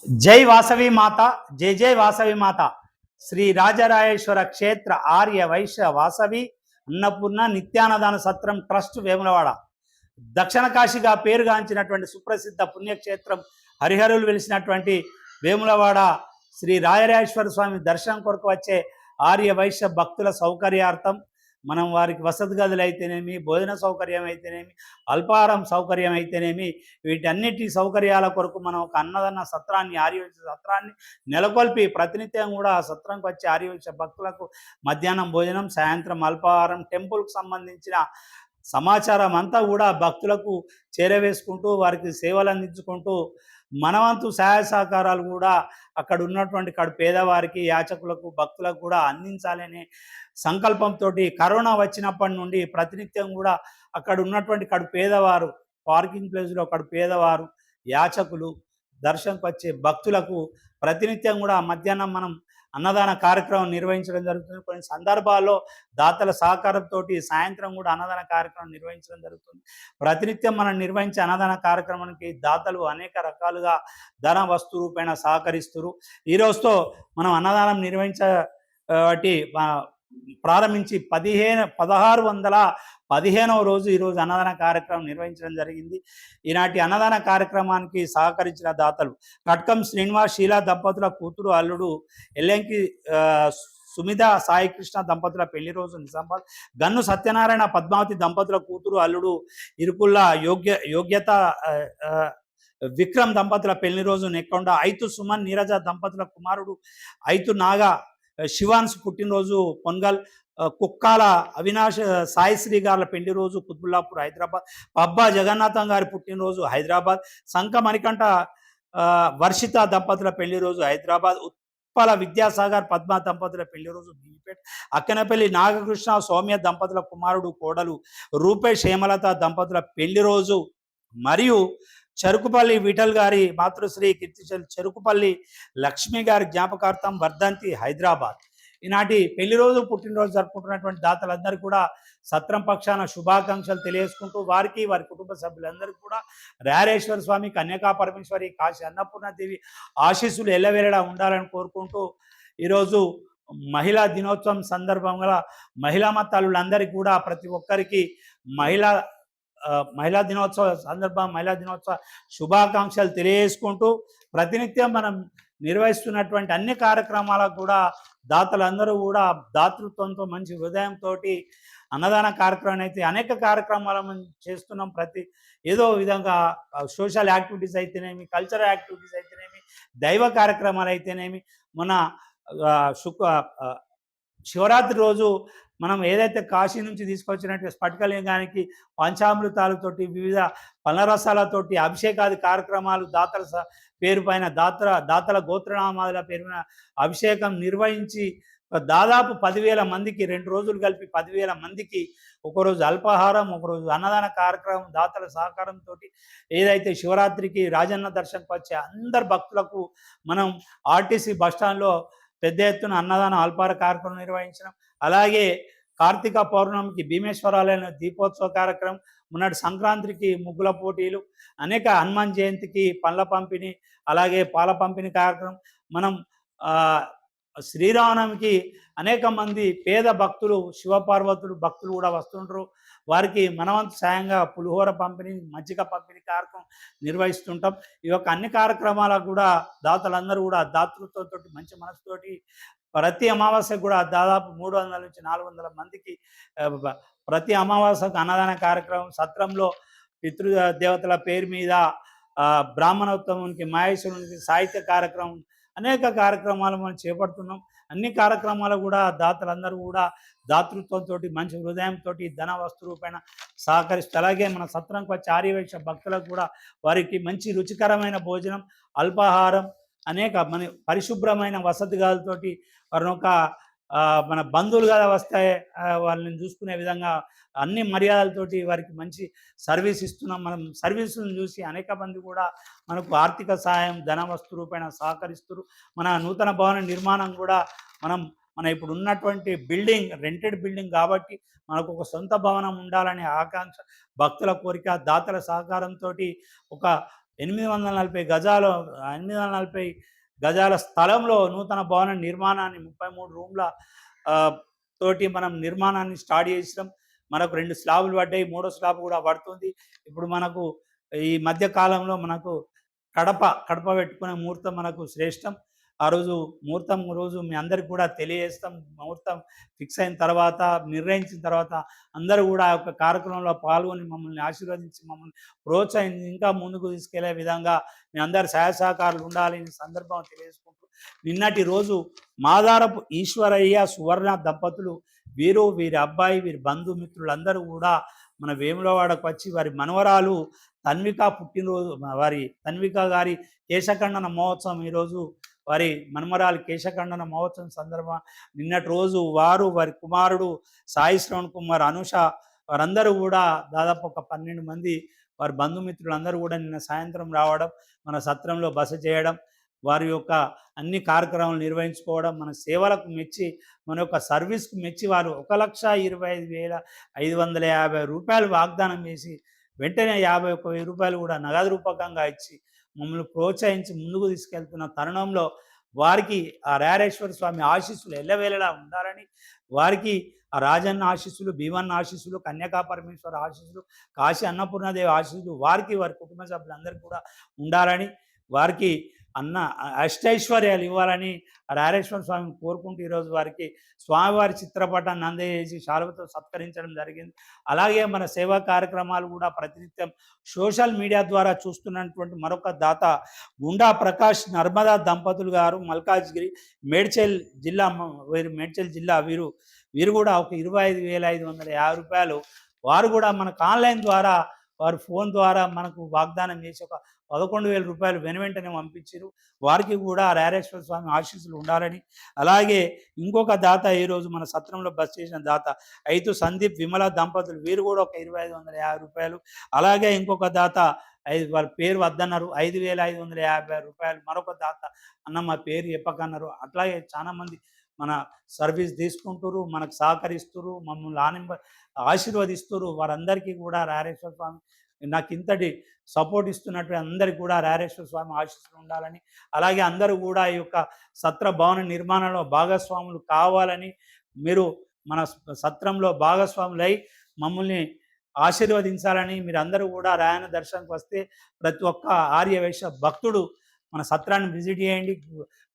జై వాసవి మాత, జై జై వాసవి మాత. శ్రీ రాజరాజేశ్వర క్షేత్ర ఆర్య వైశ్య వాసవి అన్నపూర్ణ నిత్యానదాన సత్రం ట్రస్ట్ వేములవాడ దక్షిణ కాశీగా పేరుగాంచినటువంటి సుప్రసిద్ధ పుణ్యక్షేత్రం హరిహరులు వెలిసినటువంటి వేములవాడ శ్రీ రాజరాజేశ్వర స్వామి దర్శనం కొరకు వచ్చే ఆర్య వైశ్య భక్తుల సౌకర్యార్థం మనం వారికి వసతి గదులు అయితేనేమి, భోజన సౌకర్యం అయితేనేమి, అల్పాహారం సౌకర్యం అయితేనేమి, వీటన్నిటి సౌకర్యాల కొరకు మనం ఒక అన్నదాన సత్రాన్ని, ఆర్యవైశ్య సత్రాన్ని నెలకొల్పి ప్రతినిత్యం కూడా ఆ సత్రంకి వచ్చే ఆర్యవైశ్య భక్తులకు మధ్యాహ్నం భోజనం, సాయంత్రం అల్పాహారం, టెంపుల్కి సంబంధించిన సమాచారం అంతా కూడా భక్తులకు చేరవేసుకుంటూ వారికి సేవలు అందించుకుంటూ మనవంతు సహాయ సహకారాలు కూడా అక్కడ ఉన్నటువంటి పేదవారికి, యాచకులకు, భక్తులకు కూడా అందించాలనే సంకల్పంతో కరోనా వచ్చినప్పటి నుండి ప్రతినిత్యం కూడా అక్కడ ఉన్నటువంటి పేదవారు, పార్కింగ్ ప్లేస్లో పేదవారు, యాచకులు, దర్శనంకి వచ్చే భక్తులకు ప్రతినిత్యం కూడా మధ్యాహ్నం మనం అన్నదాన కార్యక్రమం నిర్వహించడం జరుగుతుంది. కొన్ని సందర్భాల్లో దాతల సహకారంతో సాయంత్రం కూడా అన్నదాన కార్యక్రమం నిర్వహించడం జరుగుతుంది. ప్రతినిత్యం మనం నిర్వహించే అన్నదాన కార్యక్రమానికి దాతలు అనేక రకాలుగా ధన వస్తు రూపేణ సహకరిస్తారు. ఈ రోజుతో మనం అన్నదానం ప్రారంభించి 1615వ రోజు ఈరోజు అన్నదాన కార్యక్రమం నిర్వహించడం జరిగింది. ఈనాటి అన్నదాన కార్యక్రమానికి సహకరించిన దాతలు కట్కం శ్రీనివాస్ శీలా దంపతుల కూతురు అల్లుడు ఎల్లంకి సుమిత సాయికృష్ణ దంపతుల పెళ్లి రోజు నిజామాబాద్, గన్ను సత్యనారాయణ పద్మావతి దంపతుల కూతురు అల్లుడు ఇరుకుల్లా యోగ్యత విక్రమ్ దంపతుల పెళ్లి రోజు నెక్కొండ, ఐతు సుమన్ నీరజ దంపతుల కుమారుడు ఐతు నాగా శివాన్స్ పుట్టినరోజు పొన్గల్, కుక్కాల అవినాష్ సాయిశ్రీ గారి పెళ్లి రోజు కుత్బుల్లాపూర్ హైదరాబాద్, పబ్బా జగన్నాథం గారి పుట్టినరోజు హైదరాబాద్, సంక మణికంఠ వర్షిత దంపతుల పెళ్లి రోజు హైదరాబాద్, ఉత్పల విద్యాసాగర్ పద్మ దంపతుల పెళ్లి రోజు బీపేట, అక్కనపల్లి నాగకృష్ణ సౌమ్య దంపతుల కుమారుడు కోడలు రూపేష్ హేమలత దంపతుల పెళ్లి రోజు మరియు చెరుకుపల్లి విఠల్ గారి మాతృశ్రీ కీర్తిశల్ చెరుకుపల్లి లక్ష్మి గారి జ్ఞాపకార్థం వర్ధంతి హైదరాబాద్. ఈనాటి పెళ్లి రోజు, పుట్టినరోజు జరుపుకుంటున్నటువంటి దాతలందరికీ కూడా సత్రం పక్షాన శుభాకాంక్షలు తెలియజేసుకుంటూ వారికి, వారి కుటుంబ సభ్యులందరికీ కూడా రాజరాజేశ్వర స్వామి, కన్యకా పరమేశ్వరి, కాశీ అన్నపూర్ణదేవి ఆశీస్సులు ఎల్లవేళలా ఉండాలని కోరుకుంటూ ఈరోజు మహిళా దినోత్సవం సందర్భంగా మహిళా మతాలులందరికీ కూడా ప్రతి ఒక్కరికి మహిళా దినోత్సవ మహిళా దినోత్సవ శుభాకాంక్షలు తెలియజేసుకుంటూ ప్రతినిత్యం మనం నిర్వహిస్తున్నటువంటి అన్ని కార్యక్రమాలకు కూడా దాతలందరూ కూడా దాతృత్వంతో మంచి హృదయంతో అన్నదాన కార్యక్రమం అయితే అనేక కార్యక్రమాలు మనం చేస్తున్నాం. ఏదో విధంగా సోషల్ యాక్టివిటీస్ అయితేనేమి, కల్చరల్ యాక్టివిటీస్ అయితేనేమి, దైవ కార్యక్రమాలు అయితేనేమి, మన శివరాత్రి రోజు మనం ఏదైతే కాశీ నుంచి తీసుకొచ్చినట్టు స్ఫటికలింగానికి పంచామృతాలతోటి, వివిధ పలరసాలతోటి అభిషేకాది కార్యక్రమాలు దాతల పేరు పైన దాతల గోత్రనామాల పేరున అభిషేకం నిర్వహించి దాదాపు 10,000 మందికి 2 రోజులు కలిపి 10,000 మందికి ఒకరోజు అల్పాహారం, ఒకరోజు అన్నదాన కార్యక్రమం దాతల సహకారంతో ఏదైతే శివరాత్రికి రాజన్న దర్శనకు వచ్చే అందరు భక్తులకు మనం ఆర్టీసీ బస్టాండ్లో పెద్ద ఎత్తున అన్నదానం అల్పాహార కార్యక్రమం నిర్వహించడం, అలాగే కార్తీక పౌర్ణమికి భీమేశ్వరాలయంలో దీపోత్సవ కార్యక్రమం, మొన్నటి సంక్రాంతికి ముగ్గుల పోటీలు, అనేక హనుమాన్ జయంతికి పండ్ల పంపిణీ, అలాగే పాల పంపిణీ కార్యక్రమం, మనం శ్రీరామనవమికి అనేక మంది పేద భక్తులు, శివపార్వతులు భక్తులు కూడా వస్తుంటారు. వారికి మనవంతు సాయంగా పులిహోర పంపిణీ, మజ్జిగ పంపిణీ కార్యక్రమం నిర్వహిస్తుంటాం. ఈ యొక్క అన్ని కార్యక్రమాలకు కూడా దాతలందరూ కూడా దాతృత్వంతో మంచి మనసుతోటి ప్రతి అమావాస్యకు కూడా దాదాపు 300 నుంచి 400 మందికి ప్రతి అమావాస్యకు అన్నదాన కార్యక్రమం, సత్రంలో పితృదేవతల పేరు మీద బ్రాహ్మణోత్తమునికి, మహేశ్వరునికి సాహిత్య కార్యక్రమం, అనేక కార్యక్రమాలు మనం చేపడుతున్నాం. అన్ని కార్యక్రమాలు కూడా దాతలందరూ కూడా దాతృత్వంతో మంచి హృదయంతో ధన వస్తు రూపేణ సహకరిస్తూ, అలాగే మన సత్రంకి వచ్చే ఆర్యవైశ్య భక్తులకు కూడా వారికి మంచి రుచికరమైన భోజనం, అల్పాహారం, అనేక పరిశుభ్రమైన వసతి గదులతోటి వారిని మన బంధువులు కదా వస్తే వాళ్ళని చూసుకునే విధంగా అన్ని మర్యాదలతోటి వారికి మంచి సర్వీస్ ఇస్తున్నాం. మనం సర్వీసులను చూసి అనేక మంది కూడా మనకు ఆర్థిక సహాయం, ధన వస్తు రూపేణ సహకరిస్తారు. మన నూతన భవన నిర్మాణం కూడా మన ఇప్పుడు ఉన్నటువంటి బిల్డింగ్ రెంటెడ్ బిల్డింగ్ కాబట్టి మనకు ఒక సొంత భవనం ఉండాలనే ఆకాంక్ష, భక్తుల కోరిక, దాతల సహకారంతో ఒక 840 గజాలు 840 గజాల స్థలంలో నూతన భవన నిర్మాణాన్ని 33 రూమ్ల తోటి మనం నిర్మాణాన్ని స్టార్ట్ చేసినాం. మనకు 2 స్లాబులు పడ్డాయి, మూడో స్లాబ్ కూడా పడుతుంది. ఇప్పుడు మనకు ఈ మధ్య కాలంలో మనకు కడప పెట్టుకునే ముహూర్తం మనకు శ్రేష్టం. ఆ రోజు ముహూర్తం రోజు మీ అందరికి కూడా తెలియజేస్తాం. ముహూర్తం ఫిక్స్ అయిన తర్వాత, నిర్ణయించిన తర్వాత అందరూ కూడా ఆ యొక్క కార్యక్రమంలో పాల్గొని మమ్మల్ని ఆశీర్వదించి మమ్మల్ని ప్రోత్సహించి ఇంకా ముందుకు తీసుకెళ్లే విధంగా మీ అందరి సహాయ సహకారాలు ఉండాలని సందర్భం తెలియజేసుకుంటూ, నిన్నటి రోజు మాదారపు ఈశ్వరయ్య సువర్ణ దంపతులు వీరి అబ్బాయి, వీరి బంధుమిత్రులందరూ కూడా మన వేములవాడకు వచ్చి వారి మనవరాలు తన్విక పుట్టినరోజు, వారి తన్విక గారి కేశఖండన మహోత్సవం ఈరోజు వారి మనమరాలు కేశఖండన మహోత్సవం సందర్భంగా నిన్నటి రోజు వారి కుమారుడు సాయి శ్రవణ్ కుమార్, అనుష వారందరూ కూడా దాదాపు ఒక 12 మంది వారి బంధుమిత్రులందరూ కూడా నిన్న సాయంత్రం రావడం, మన సత్రంలో బస చేయడం, వారి యొక్క అన్ని కార్యక్రమాలు నిర్వహించుకోవడం, మన సేవలకు మెచ్చి, మన యొక్క సర్వీస్కు మెచ్చి వారు 1,25,550 రూపాయలు వాగ్దానం చేసి వెంటనే 51,000 రూపాయలు కూడా నగదు రూపకంగా ఇచ్చి మమ్మల్ని ప్రోత్సహించి ముందుకు తీసుకెళ్తున్న తరుణంలో వారికి ఆ రారేశ్వర స్వామి ఆశీస్సులు ఎల్లవేళలా ఉండాలని, వారికి ఆ రాజన్న ఆశీస్సులు, భీమన్న ఆశీస్సులు, కన్యకా పరమేశ్వర ఆశీస్సులు, కాశీ అన్నపూర్ణదేవి ఆశీస్సులు వారికి, వారి కుటుంబ సభ్యులందరికీ కూడా ఉండాలని, వారికి అష్టైశ్వర్యాలు ఇవ్వాలని రారేశ్వర స్వామిని కోరుకుంటూ ఈరోజు వారికి స్వామివారి చిత్రపటాన్ని అందజేసి శాలువతో సత్కరించడం జరిగింది. అలాగే మన సేవా కార్యక్రమాలు కూడా ప్రతినిత్యం సోషల్ మీడియా ద్వారా చూస్తున్నటువంటి మరొక దాత గుండా ప్రకాష్ నర్మదా దంపతులు గారు, మల్కాజ్గిరి, మేడ్చల్ జిల్లా, మేడ్చల్ జిల్లా వీరు కూడా ఒక 25,550 రూపాయలు వారు కూడా మనకు ఆన్లైన్ ద్వారా, వారు ఫోన్ ద్వారా మనకు వాగ్దానం చేసి ఒక 11,000 రూపాయలు వెనువెంటనే పంపించారు. వారికి కూడా రారేశ్వర స్వామి ఆశీస్సులు ఉండాలని, అలాగే ఇంకొక దాత ఈరోజు మన సత్రంలో బస్ చేసిన దాత ఐతు సందీప్ విమల దంపతులు వీరు కూడా ఒక 2,550 రూపాయలు, అలాగే ఇంకొక దాత వాళ్ళ పేరు వద్దన్నారు 5,550 రూపాయలు, మరొక దాత అన్న మా పేరు చెప్పకన్నారు. అట్లాగే చాలామంది మన సర్వీస్ తీసుకుంటారు, మనకు సహకరిస్తారు, మమ్మల్ని ఆశీర్వదిస్తారు. వారందరికీ కూడా రారేశ్వర స్వామి నాకు ఇంతటి సపోర్ట్ ఇస్తున్నట్టు అందరికీ కూడా రారేశ్వర స్వామి ఆశీస్సులు ఉండాలని, అలాగే అందరూ కూడా ఈ యొక్క సత్ర భవన నిర్మాణంలో భాగస్వాములు కావాలని, మీరు మన సత్రంలో భాగస్వాములై మమ్మల్ని ఆశీర్వదించాలని, మీరందరూ కూడా రాయన దర్శనంకి వస్తే ప్రతి ఒక్క ఆర్యవైశ్య భక్తుడు మన సత్రాన్ని విజిట్ చేయండి.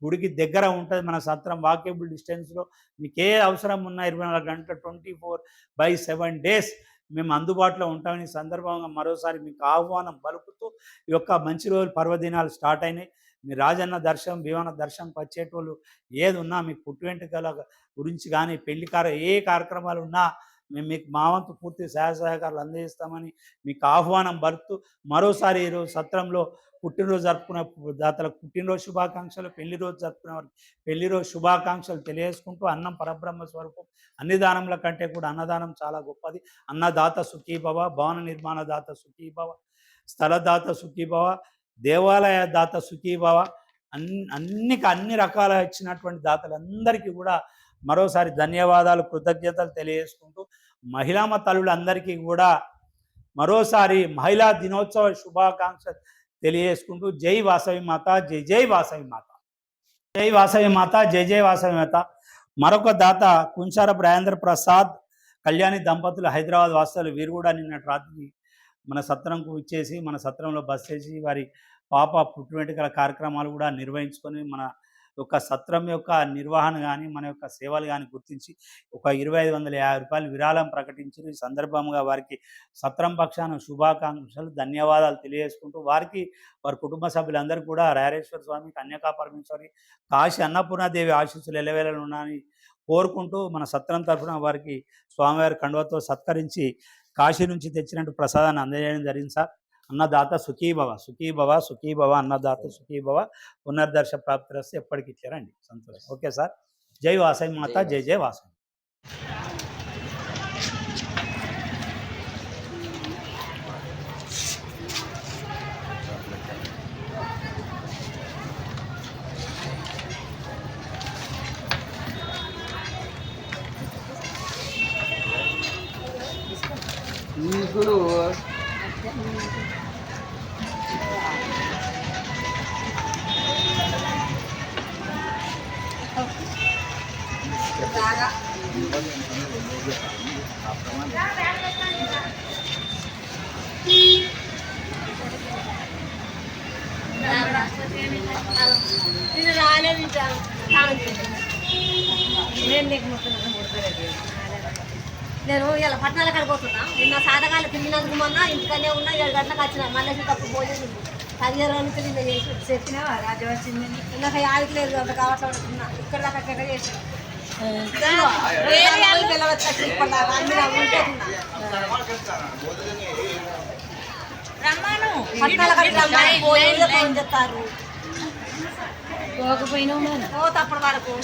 గుడికి దగ్గర ఉంటుంది మన సత్రం, వాకేబుల్ డిస్టెన్స్లో. మీకు ఏ అవసరం ఉన్నా 24 గంటలు 24/7 డేస్ మేము అందుబాటులో ఉంటామని సందర్భంగా మరోసారి మీకు ఆహ్వానం పలుకుతూ, ఈ యొక్క మంచి రోజులు పర్వదినాలు స్టార్ట్ అయినాయి. మీ రాజన్న దర్శనం, భీమన్న దర్శనంకి వచ్చేటోళ్ళు ఏది ఉన్నా, మీకు పుట్టు వెంట్రుకల గురించి కానీ పెళ్లి ఏ కార్యక్రమాలు ఉన్నా మేము మీకు మా వంతు పూర్తి సహాయకారాలు అందజేస్తామని మీకు ఆహ్వానం పలుకుతూ, మరోసారి ఈరోజు సత్రంలో పుట్టినరోజు జరుపుకునే దాతలకు పుట్టినరోజు శుభాకాంక్షలు, పెళ్లి రోజు జరుపుకునే వారికి పెళ్లి రోజు శుభాకాంక్షలు తెలియజేసుకుంటూ, అన్నం పరబ్రహ్మ స్వరూపం, అన్ని దానముల కంటే కూడా అన్నదానం చాలా గొప్పది. అన్నదాత సుఖీభవ, భవన నిర్మాణ దాత సుఖీభవ, స్థలదాత సుఖీభవ, దేవాలయ దాత సుఖీభవ, అన్ని రకాల ఇచ్చినటువంటి దాతలందరికీ కూడా మరోసారి ధన్యవాదాలు, కృతజ్ఞతలు తెలియజేసుకుంటూ, మహిళా తల్లులందరికీ కూడా మరోసారి మహిళా దినోత్సవ శుభాకాంక్షలు తెలియజేసుకుంటూ, జై వాసవి మాత, జై జై వాసవి మాత, జై వాసవి మాత, జై జై వాసవి మాత. మరొక దాత కుంచార బ్రహేంద్ర ప్రసాద్ కళ్యాణి దంపతులు, హైదరాబాద్ వాస్తవులు. వీరు కూడా నిన్నటి రాత్రి మన సత్రంకు ఇచ్చేసి మన సత్రంలో బస్ చేసి వారి పాప పుట్టు వెంట్రుకల కార్యక్రమాలు కూడా నిర్వహించుకొని మన యొక్క సత్రం యొక్క నిర్వహణ కానీ, మన యొక్క సేవలు కానీ గుర్తించి ఒక 2,550 రూపాయలు విరాళం ప్రకటించారు. ఈ సందర్భంగా వారికి సత్రం పక్షాన శుభాకాంక్షలు, ధన్యవాదాలు తెలియజేసుకుంటూ, వారికి వారి కుటుంబ సభ్యులందరూ కూడా రారేశ్వర స్వామి, కన్యకా పరమేశ్వరి, కాశీ అన్నపూర్ణాదేవి ఆశీస్సులు ఎల్లవేళలు ఉన్నాయని కోరుకుంటూ, మన సత్రం తరఫున వారికి స్వామివారి కండువతో సత్కరించి కాశీ నుంచి తెచ్చినట్టు ప్రసాదాన్ని అందజేయడం జరిగింది. సార్, అన్నదాత సుఖీభవ, సుఖీభవ, సుఖీభవ, అన్నదాత సుఖీభవ, పునర్దర్శ ప్రాప్తిరస్తే ఎప్పటికి ఇచ్చారండి. సంతోషం. Okay sir. జై వాసవి మాత, జై జై వాసవి. Guru నేను రాలేదు నేను ఇలా పట్టణాల కాడికి పోతున్నా నిన్న సాధకాలు తిరిగినందుకు మొన్న ఇంటికనే ఉన్నా 7 గంటలకు వచ్చిన మళ్ళీ తప్పు పోలేదు 15 రోజుల నుంచి చెప్పినా రాజు వచ్చింది నాకు 5 లేదు అంత కావాల్సిన ఇక్కడ దాకా ఎక్కడ చేసాను పట్టణాల కాడికి చెప్తారు పోకపోయినా తప్పటి వరకు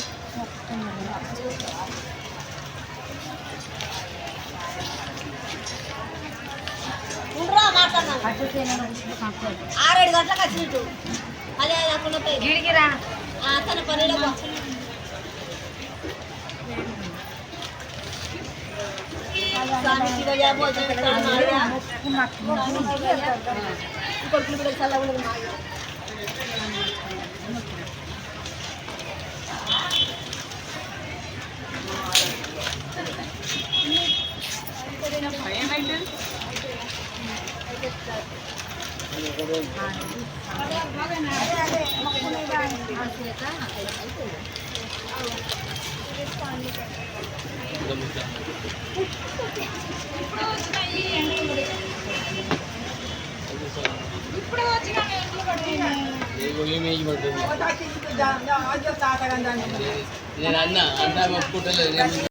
మాట్లాడినా 6-7 గంటలకు వచ్చినట్టు అదే గిడిగిరా తన పనిలో కొడుకులు కూడా చల్ల ఉండదు ఇప్పుడు నేను అన్నా ఒప్పుకుంటలేదు